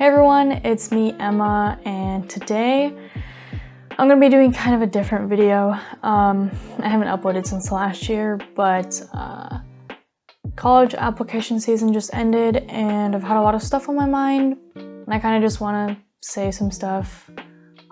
Hey everyone, it's me, Emma, and today I'm going to be doing kind of a different video. I haven't uploaded since last year, but college application season just ended and I've had a lot of stuff on my mind and I kind of just want to say some stuff.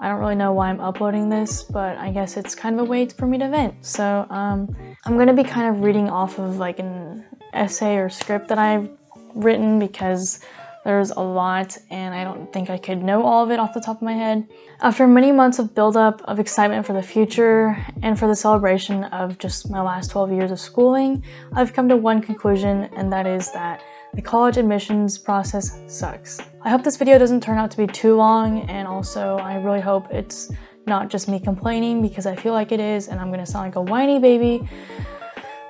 I don't really know why I'm uploading this, but I guess it's kind of a way for me to vent. So I'm going to be kind of reading off of like an essay or script that I've written because there's a lot and I don't think I could know all of it off the top of my head. After many months of buildup of excitement for the future and for the celebration of just my last 12 years of schooling, I've come to one conclusion, and that is that the college admissions process sucks. I hope this video doesn't turn out to be too long, and also I really hope it's not just me complaining because I feel like it is and I'm gonna sound like a whiny baby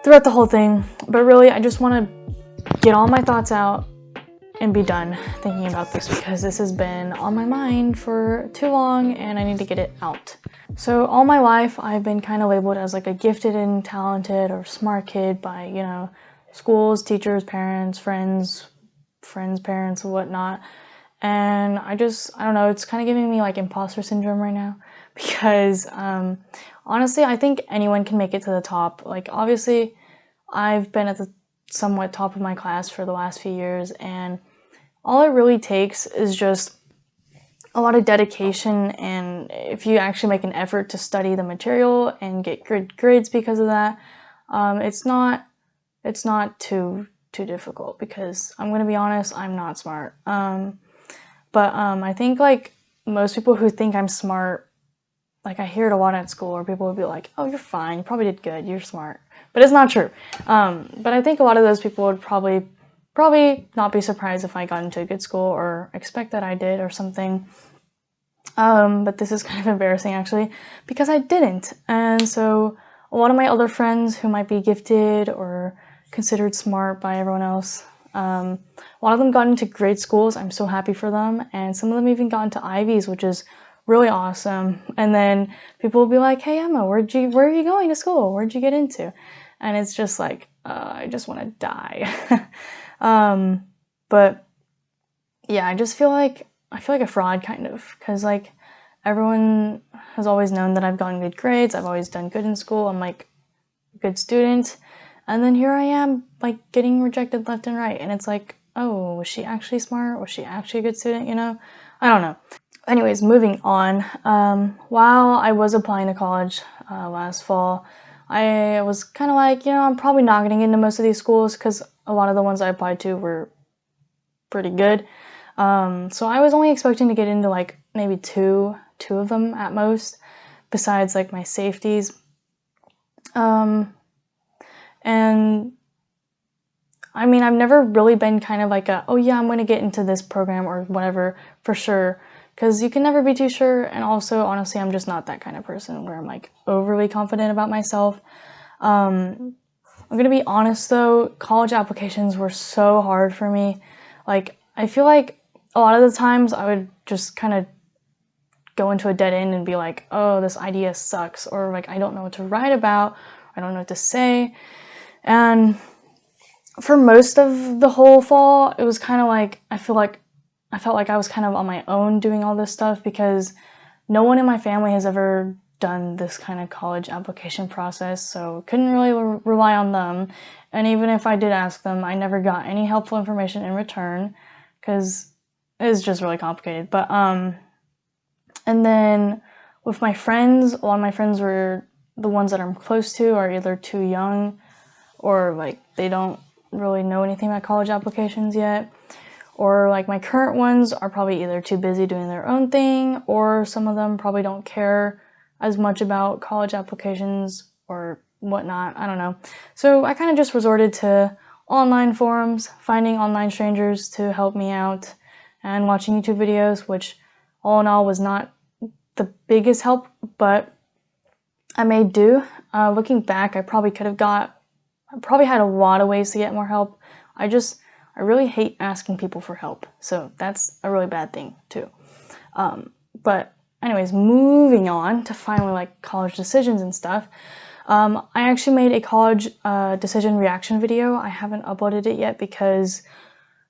throughout the whole thing. But really, I just want to get all my thoughts out and be done thinking about this because this has been on my mind for too long and I need to get it out. So all my life I've been kind of labeled as like a gifted and talented or smart kid by, you know, schools, teachers, parents, friends, parents, and whatnot. And I don't know, it's kind of giving me like imposter syndrome right now because honestly, I think anyone can make it to the top. Like obviously I've been at the somewhat top of my class for the last few years, and all it really takes is just a lot of dedication, and if you actually make an effort to study the material and get good grades because of that, it's not too difficult because I'm gonna be honest, I'm not smart. But I think like most people who think I'm smart, like I hear it a lot at school where people would be like, oh, you're fine, you probably did good, you're smart. But it's not true. But I think a lot of those people would probably not be surprised if I got into a good school or expect that I did or something. But this is kind of embarrassing actually because I didn't. And so a lot of my other friends who might be gifted or considered smart by everyone else, a lot of them got into great schools. I'm so happy for them. And some of them even got into Ivies, which is really awesome. And then people will be like, hey Emma, where are you going to school? Where'd you get into? And it's just like, I just want to die. But yeah, I feel like a fraud kind of, because like everyone has always known that I've gotten good grades. I've always done good in school. I'm like a good student. And then here I am like getting rejected left and right. And it's like, oh, was she actually smart? Was she actually a good student? You know, I don't know. Anyways, moving on. While I was applying to college last fall, I was kind of like, you know, I'm probably not getting into most of these schools because a lot of the ones I applied to were pretty good. So I was only expecting to get into like maybe two of them at most, besides like my safeties. And I mean, I've never really been kind of like oh yeah, I'm going to get into this program or whatever for sure. Because you can never be too sure, and also, honestly, I'm just not that kind of person where I'm, like, overly confident about myself. I'm gonna be honest, though, college applications were so hard for me. Like, I feel like a lot of the times I would just kind of go into a dead end and be like, oh, this idea sucks, or, like, I don't know what to write about, I don't know what to say, and for most of the whole fall, it was kind of like, I felt like I was kind of on my own doing all this stuff because no one in my family has ever done this kind of college application process, so couldn't really rely on them. And even if I did ask them, I never got any helpful information in return because it's just really complicated. But and then with my friends, a lot of my friends were the ones that I'm close to are either too young or like they don't really know anything about college applications yet. Or like my current ones are probably either too busy doing their own thing, or some of them probably don't care as much about college applications or whatnot, I don't know. So I kind of just resorted to online forums, finding online strangers to help me out, and watching YouTube videos, which all in all was not the biggest help, but I made do. Looking back, I probably had a lot of ways to get more help. I really hate asking people for help, so that's a really bad thing too. But anyways, moving on to finally like college decisions and stuff. I actually made a college decision reaction video. I haven't uploaded it yet because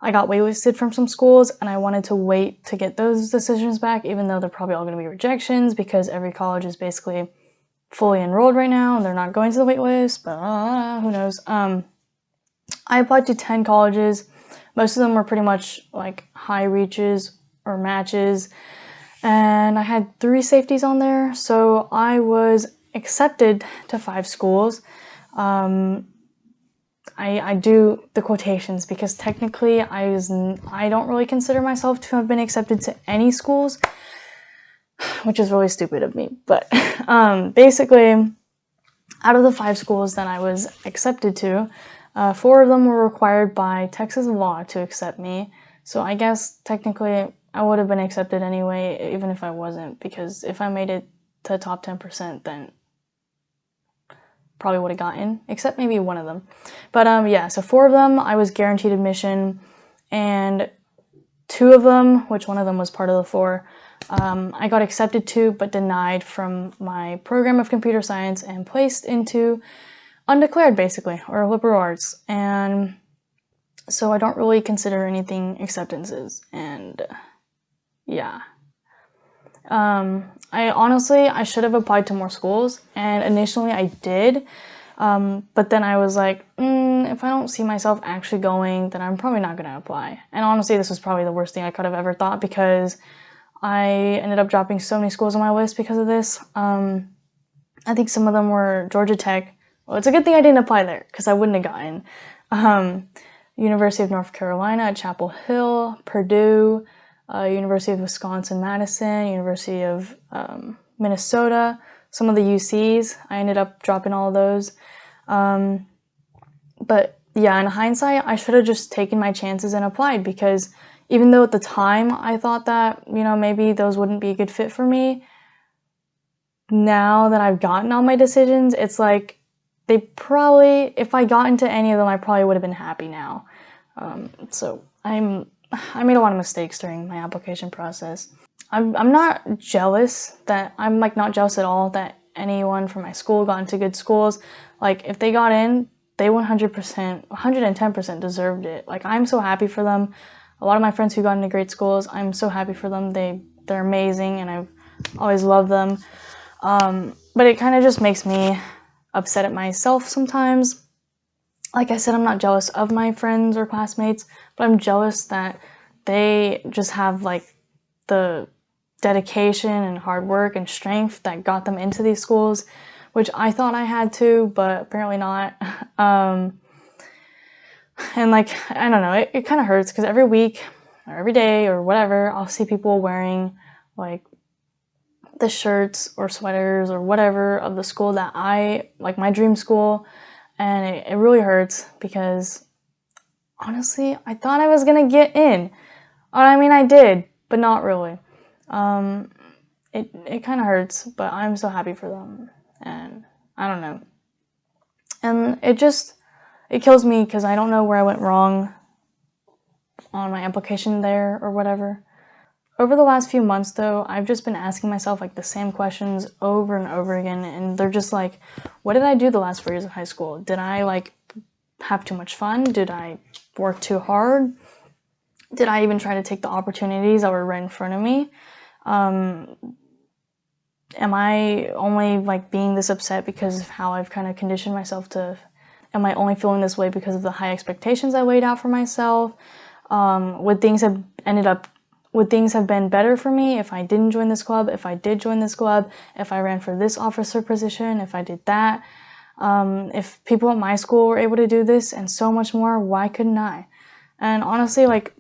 I got waitlisted from some schools, and I wanted to wait to get those decisions back, even though they're probably all going to be rejections because every college is basically fully enrolled right now and they're not going to the waitlist, but who knows. I applied to 10 colleges. Most of them were pretty much like high reaches or matches, and I had 3 safeties on there, so I was accepted to 5 schools. I do the quotations because technically I don't really consider myself to have been accepted to any schools, which is really stupid of me. But basically, out of the 5 schools that I was accepted to, 4 of them were required by Texas law to accept me. So I guess technically I would have been accepted anyway, even if I wasn't, because if I made it to top 10%, then probably would have gotten, except maybe one of them. But yeah, so 4 of them I was guaranteed admission, and 2 of them, which one of them was part of the 4, I got accepted to but denied from my program of computer science and placed into undeclared, basically, or liberal arts. And so I don't really consider anything acceptances, and yeah. I should have applied to more schools, and initially I did, but then I was like, if I don't see myself actually going, then I'm probably not going to apply. And honestly, this was probably the worst thing I could have ever thought, because I ended up dropping so many schools on my list because of this. I think some of them were Georgia Tech. Well, it's a good thing I didn't apply there, because I wouldn't have gotten. University of North Carolina at Chapel Hill, Purdue, University of Wisconsin-Madison, University of Minnesota, some of the UCs. I ended up dropping all of those. But yeah, in hindsight, I should have just taken my chances and applied, because even though at the time I thought that, maybe those wouldn't be a good fit for me, now that I've gotten all my decisions, it's like they probably, if I got into any of them, I probably would have been happy now. So I made a lot of mistakes during my application process. I'm not jealous that, I'm like not jealous at all that anyone from my school got into good schools. Like if they got in, they 100%, 110% deserved it. Like I'm so happy for them. A lot of my friends who got into great schools, I'm so happy for them. They're amazing, and I've always loved them. But it kind of just makes me upset at myself sometimes. Like I said, I'm not jealous of my friends or classmates, but I'm jealous that they just have like the dedication and hard work and strength that got them into these schools, which I thought I had to, but apparently not. And like, I don't know, it kind of hurts, because every week or every day or whatever, I'll see people wearing like the shirts or sweaters or whatever of the school that like my dream school, and it really hurts, because honestly, I thought I was gonna get in. I mean, I did, but not really. It kind of hurts, but I'm so happy for them, and I don't know. And it kills me, because I don't know where I went wrong on my application there or whatever. Over the last few months, though, I've just been asking myself like the same questions over and over again, and they're just like, what did I do the last 4 years of high school? Did I like have too much fun? Did I work too hard? Did I even try to take the opportunities that were right in front of me? Am I only like being this upset because of how I've kind of conditioned myself to? Am I only feeling this way because of the high expectations I laid out for myself? Would things have been better for me if I didn't join this club, if I did join this club, if I ran for this officer position, if I did that? If people at my school were able to do this and so much more, why couldn't I? And honestly, like,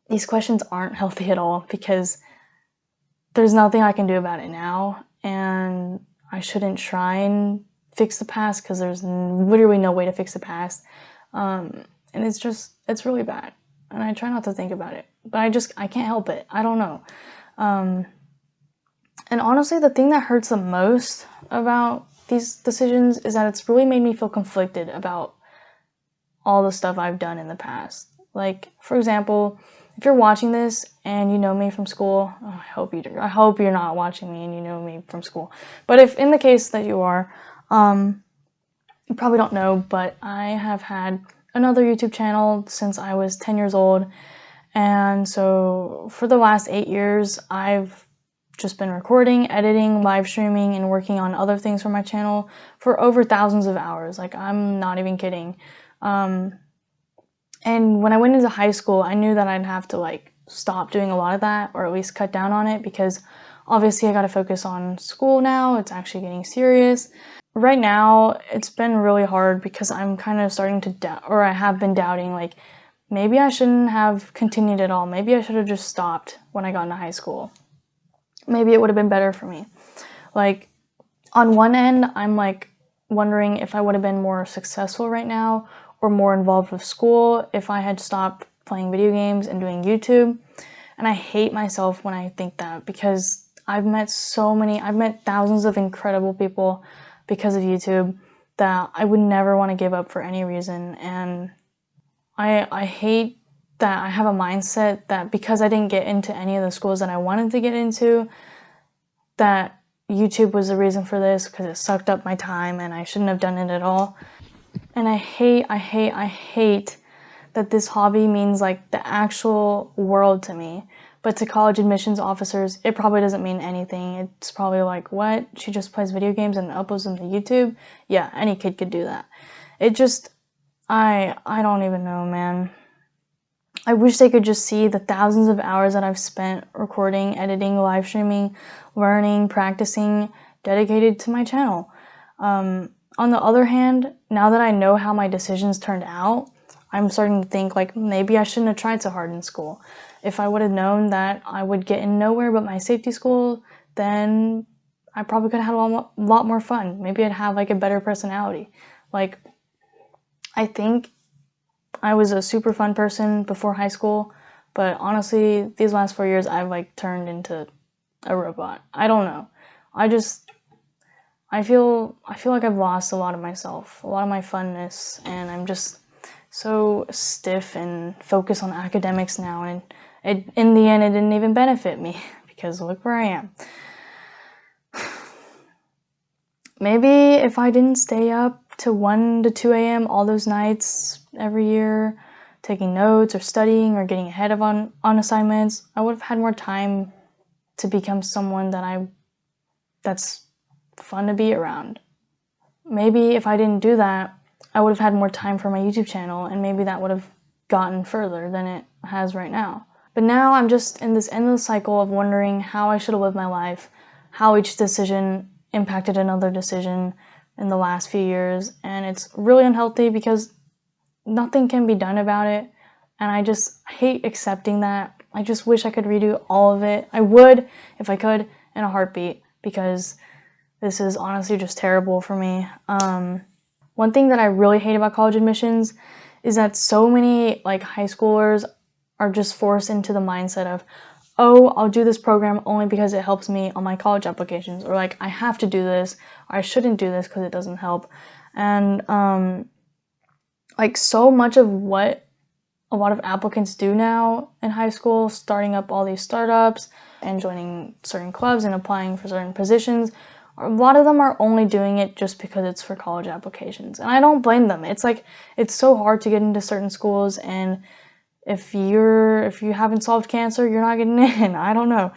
these questions aren't healthy at all, because there's nothing I can do about it now, and I shouldn't try and fix the past, because there's literally no way to fix the past. And it's really bad, and I try not to think about it, but I can't help it. I don't know. And honestly, the thing that hurts the most about these decisions is that it's really made me feel conflicted about all the stuff I've done in the past. Like, for example, if you're watching this and you know me from school, I hope you do. I hope you're not watching me and you know me from school. But if in the case that you are, you probably don't know, but I have had another YouTube channel since I was 10 years old. And so for the last 8 years, I've just been recording, editing, live streaming, and working on other things for my channel for over thousands of hours. Like, I'm not even kidding. And when I went into high school, I knew that I'd have to like stop doing a lot of that, or at least cut down on it, because obviously I got to focus on school now. It's actually getting serious. Right now, it's been really hard because I'm kind of starting to doubt, or I have been doubting, like, maybe I shouldn't have continued at all. Maybe I should have just stopped when I got into high school. Maybe it would have been better for me. Like, on one end, I'm like wondering if I would have been more successful right now or more involved with school if I had stopped playing video games and doing YouTube. And I hate myself when I think that, because I've met thousands of incredible people because of YouTube that I would never want to give up for any reason. And I hate that I have a mindset that because I didn't get into any of the schools that I wanted to get into, that YouTube was the reason for this, because it sucked up my time and I shouldn't have done it at all. And I hate that this hobby means like the actual world to me. But to college admissions officers, it probably doesn't mean anything. It's probably like, what? She just plays video games and uploads them to YouTube? Yeah, any kid could do that. It just, I don't even know, man. I wish they could just see the thousands of hours that I've spent recording, editing, live streaming, learning, practicing, dedicated to my channel. On the other hand, now that I know how my decisions turned out, I'm starting to think like maybe I shouldn't have tried so hard in school. If I would have known that I would get in nowhere but my safety school, then I probably could have had a lot more fun. Maybe I'd have like a better personality. Like, I think I was a super fun person before high school, but honestly, these last 4 years, I've like turned into a robot. I don't know. I feel like I've lost a lot of myself, a lot of my funness, and I'm just so stiff and focused on academics now, and in the end, it didn't even benefit me, because look where I am. Maybe if I didn't stay up to 1 to 2 a.m. all those nights every year, taking notes or studying or getting ahead of on assignments, I would have had more time to become someone that's fun to be around. Maybe if I didn't do that, I would have had more time for my YouTube channel, and maybe that would have gotten further than it has right now. But now I'm just in this endless cycle of wondering how I should have lived my life, how each decision impacted another decision in the last few years, and it's really unhealthy because nothing can be done about it, and I just hate accepting that. I just wish I could redo all of it. I would, if I could, in a heartbeat, because this is honestly just terrible for me. One thing that I really hate about college admissions is that so many like high schoolers are just forced into the mindset of, oh, I'll do this program only because it helps me on my college applications, or like I have to do this, or I shouldn't do this because it doesn't help. And like so much of what a lot of applicants do now in high school, starting up all these startups and joining certain clubs and applying for certain positions, a lot of them are only doing it just because it's for college applications. And I don't blame them. It's like, it's so hard to get into certain schools, and if you haven't solved cancer, you're not getting in. I don't know.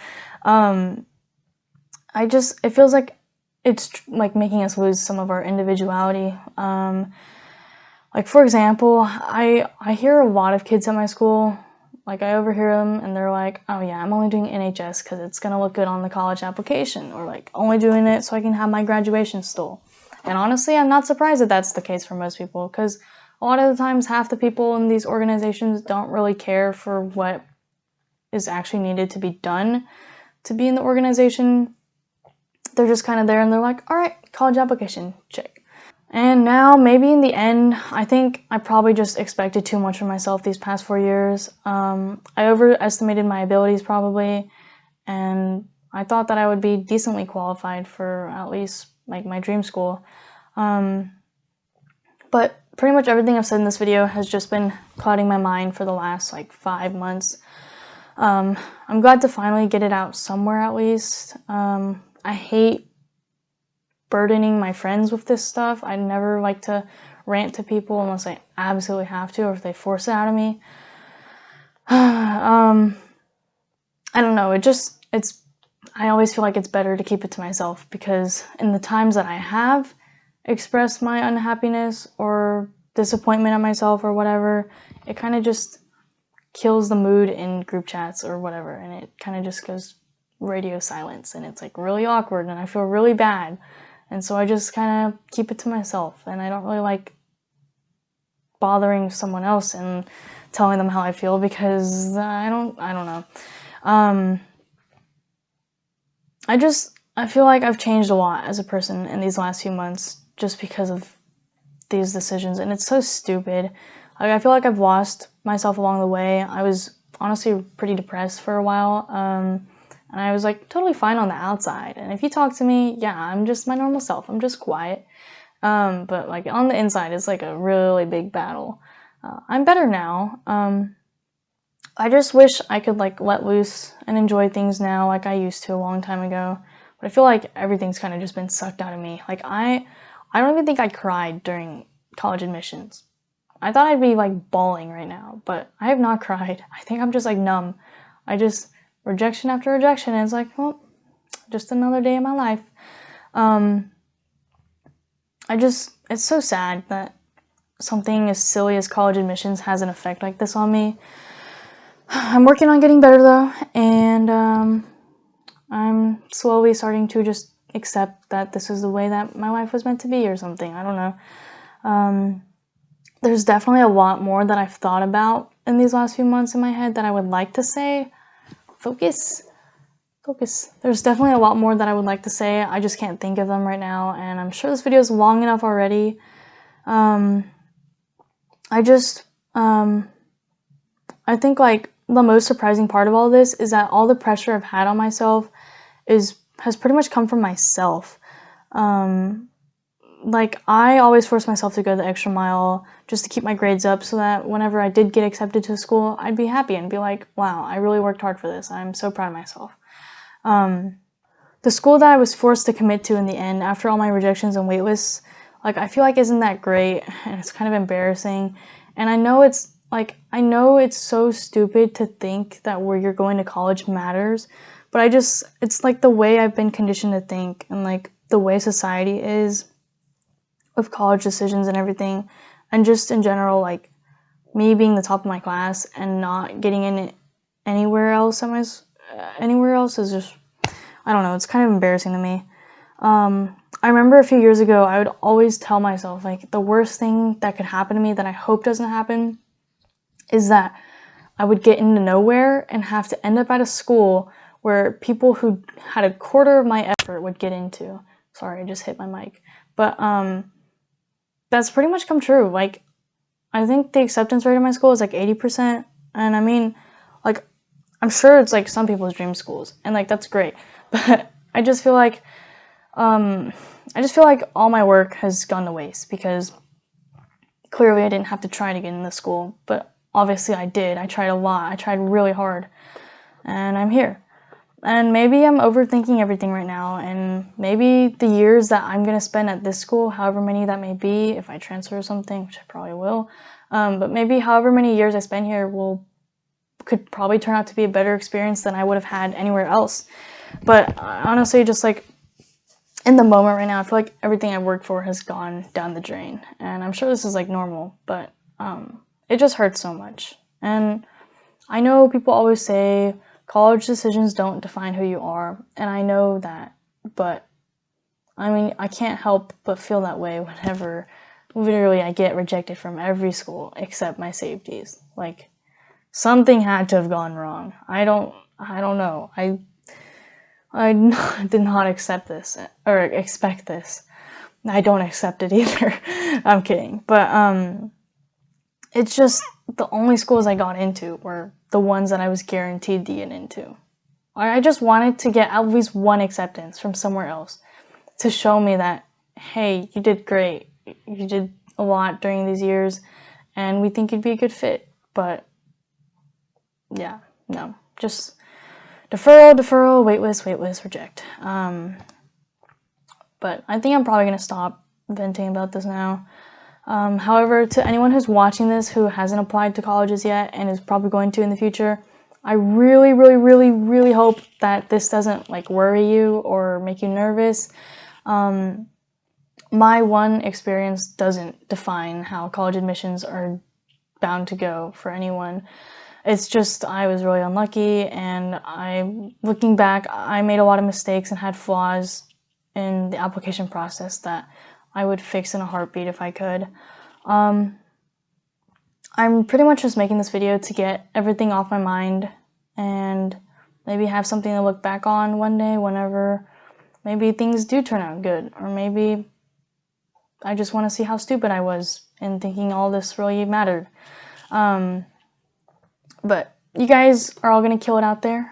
It feels like it's like making us lose some of our individuality. Like, for example, I hear a lot of kids at my school, like I overhear them and they're like, oh yeah, I'm only doing NHS because it's gonna look good on the college application, or like only doing it so I can have my graduation stole. And honestly, I'm not surprised that that's the case for most people, because a lot of the times half the people in these organizations don't really care for what is actually needed to be done to be in the organization. They're just kind of there and they're like, all right, college application, check. And now, maybe in the end, I think I probably just expected too much from myself these past 4 years. I overestimated my abilities probably, and I thought that I would be decently qualified for at least like my dream school. But pretty much everything I've said in this video has just been clouding my mind for the last like 5 months. I'm glad to finally get it out somewhere at least. I hate burdening my friends with this stuff. I never like to rant to people unless I absolutely have to, or if they force it out of me. I don't know, I always feel like it's better to keep it to myself, because in the times that I have expressed my unhappiness or disappointment at myself or whatever, it kind of just kills the mood in group chats or whatever, and it kind of just goes radio silence, and it's like really awkward, and I feel really bad, and so I just kind of keep it to myself, and I don't really like bothering someone else and telling them how I feel, because I don't know. I feel like I've changed a lot as a person in these last few months just because of these decisions, and it's so stupid. Like, I feel like I've lost myself along the way. I was honestly pretty depressed for a while, and I was like totally fine on the outside, and if you talk to me, yeah, I'm just my normal self, I'm just quiet, but like on the inside it's like a really big battle. I'm better now. I just wish I could like let loose and enjoy things now like I used to a long time ago, but I feel like everything's kind of just been sucked out of me. Like, I don't even think I cried during college admissions. I thought I'd be like bawling right now, but I have not cried. I think I'm just like numb. Rejection after rejection, and it's like, well, just another day in my life. It's so sad that something as silly as college admissions has an effect like this on me. I'm working on getting better though, and I'm slowly starting to just accept that this is the way that my life was meant to be or something. I don't know. There's definitely a lot more that I've thought about in these last few months in my head that I would like to say. Focus. There's definitely a lot more that I would like to say. I just can't think of them right now, and I'm sure this video is long enough already. I think like the most surprising part of all this is that all the pressure I've had on myself has pretty much come from myself. Like, I always forced myself to go the extra mile just to keep my grades up, so that whenever I did get accepted to school, I'd be happy and be like, wow, I really worked hard for this. I'm so proud of myself. The school that I was forced to commit to in the end, after all my rejections and waitlists, like, I feel like isn't that great, and it's kind of embarrassing. And I know it's so stupid to think that where you're going to college matters, but it's like the way I've been conditioned to think, and like the way society is with college decisions and everything, and just in general, like me being the top of my class and not getting in anywhere else is just, I don't know, it's kind of embarrassing to me. I remember a few years ago, I would always tell myself, like, the worst thing that could happen to me that I hope doesn't happen is that I would get into nowhere and have to end up at a school where people who had a quarter of my effort would get into. Sorry, I just hit my mic. But that's pretty much come true. Like, I think the acceptance rate in my school is like 80%, and I mean, like, I'm sure it's like some people's dream schools, and like that's great, but I just feel like all my work has gone to waste, because clearly I didn't have to try to get into school, but obviously I did. I tried a lot. I tried really hard, and I'm here. And maybe I'm overthinking everything right now, and maybe the years that I'm going to spend at this school, however many that may be, if I transfer or something, which I probably will, but maybe however many years I spend here could probably turn out to be a better experience than I would have had anywhere else. But honestly, just like in the moment right now, I feel like everything I worked for has gone down the drain, and I'm sure this is like normal, but it just hurts so much. And I know people always say college decisions don't define who you are, and I know that, but I mean, I can't help but feel that way whenever literally I get rejected from every school except my safeties. Like, something had to have gone wrong. I don't know. I did not accept this or expect this. I don't accept it either. I'm kidding. But it's just the only schools I got into were the ones that I was guaranteed to get into. I just wanted to get at least one acceptance from somewhere else to show me that, hey, you did great. You did a lot during these years, and we think you'd be a good fit. But yeah, no, just deferral, waitlist, reject. But I think I'm probably gonna stop venting about this now. However, to anyone who's watching this who hasn't applied to colleges yet and is probably going to in the future, I really, really, really, really hope that this doesn't like worry you or make you nervous. My one experience doesn't define how college admissions are bound to go for anyone. It's just I was really unlucky, and looking back, I made a lot of mistakes and had flaws in the application process that I would fix in a heartbeat if I could. I'm pretty much just making this video to get everything off my mind and maybe have something to look back on one day whenever maybe things do turn out good, or maybe I just want to see how stupid I was in thinking all this really mattered. But you guys are all going to kill it out there.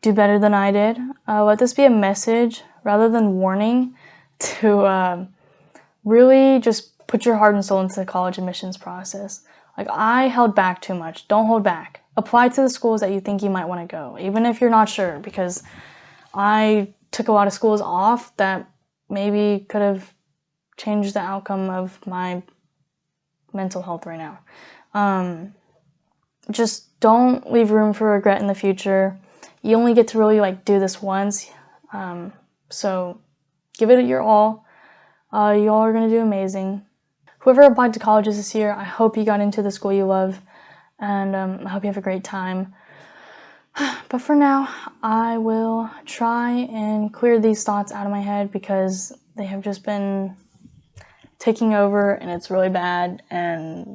Do better than I did. Let this be a message rather than warning to really just put your heart and soul into the college admissions process. Like, I held back too much. Don't hold back. Apply to the schools that you think you might want to go, even if you're not sure, because I took a lot of schools off that maybe could have changed the outcome of my mental health right now. Just don't leave room for regret in the future. You only get to really like do this once, so give it your all. You all are going to do amazing. Whoever applied to colleges this year, I hope you got into the school you love, and I hope you have a great time. But for now, I will try and clear these thoughts out of my head because they have just been taking over, and it's really bad, and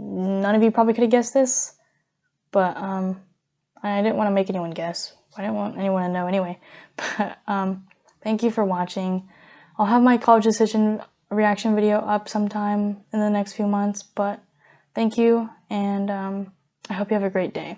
none of you probably could have guessed this, but I didn't want to make anyone guess. I didn't want anyone to know anyway. But thank you for watching. I'll have my college decision reaction video up sometime in the next few months, but thank you, and I hope you have a great day.